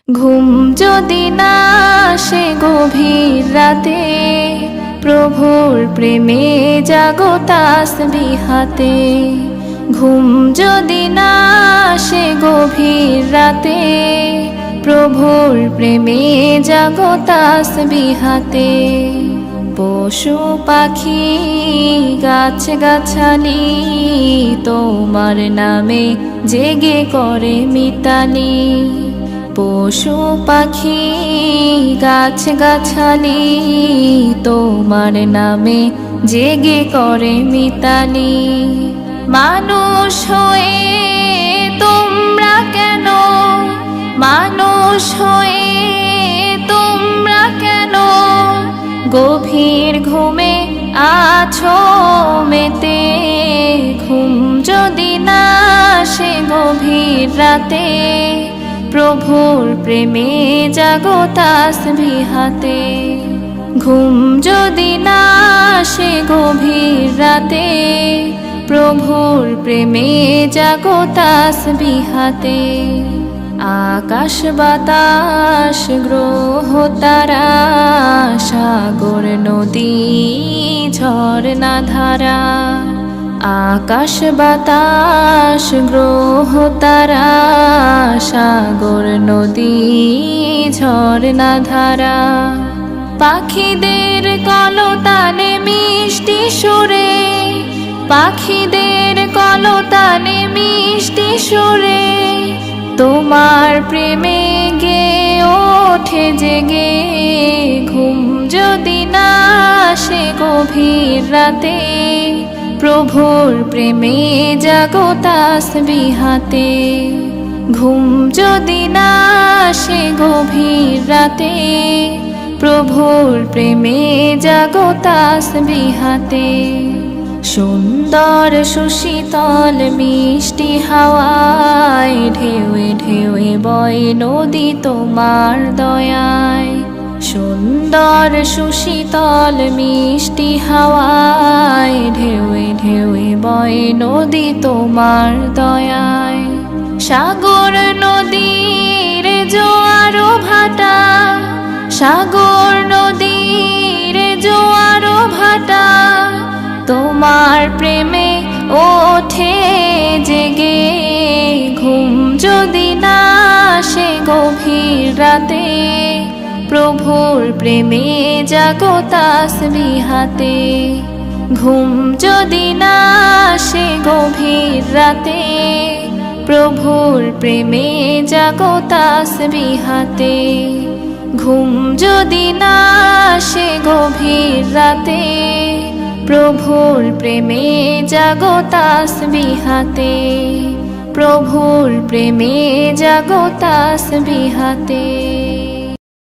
ঘুম যদি না আসে গভীর রাতে, প্রভুর প্রেমে জাগো তাসবিহ হাতে। ঘুম যদি না আসে গভীর রাতে, প্রভুর প্রেমে জাগো তাসবিহ হাতে। পশু পাখি গাছ গাছালি তোমার নামে জেগে করে মিতালি। পশু পাখি গাছ গাছালি তোমার নামে জেগে করে মিতালি। মানুষ হয়ে তোমরা কেন, মানুষ হয়ে তোমরা কেন গভীর ঘুমে আছো মেতে। ঘুম যদি না আসে গভীর রাতে, প্রভুর প্রেমে জাগো তাসবিহ হাতে। ঘুম যদি না আসে গভীর রাতে, প্রভুর প্রেমে জাগো তাসবিহ হাতে। আকাশ বাতাস গ্রহ তারা, সাগর নদী ঝরনা ধারা। আকাশ বাতাস গ্রহ তারা, সাগর নদী ঝরনা ধারা। পাখিদের কলতানে মিষ্টি সুরে, পাখিদের কলতানে মিষ্টি সুরে তোমার প্রেমে গে ওঠে জেগে। ঘুম যদি না আসে গভীর রাতে, প্রভুর প্রেমে জাগো তাসবিহ হাতে। ঘুম যদি না আসে গভীর রাতে, প্রভুর প্রেমে জাগো তাসবিহ হাতে। সুন্দর সুশীতল মিষ্টি হাওয়ায় ঢেউয়ে ঢেউয়ে বয় নদী তোমার দয়ায়। সুন্দর সুশীতল মিষ্টি হাওয়ায় ঢেউয়ে ঢেউয়ে বয় নদী তোমার দয়ায়। সাগর নদীর জোয়ার ভাটা, সাগর নদীর জোয়ার ভাটা তোমার প্রেমে ওঠে জেগে। ঘুম যদি না আসে গভীর রাতে, প্রভুর প্রেমে জাগো তাসবিহ হাতে। ঘুম যদি না আসে গভীর রাতে, প্রভুর প্রেমে জাগো তাসবিহ হাতে। ঘুম যদি না আসে গভীর রাতে, প্রভুর প্রেমে জাগো তাসবিহ হাতে। প্রভুর প্রেমে জাগো তাসবিহ হাতে।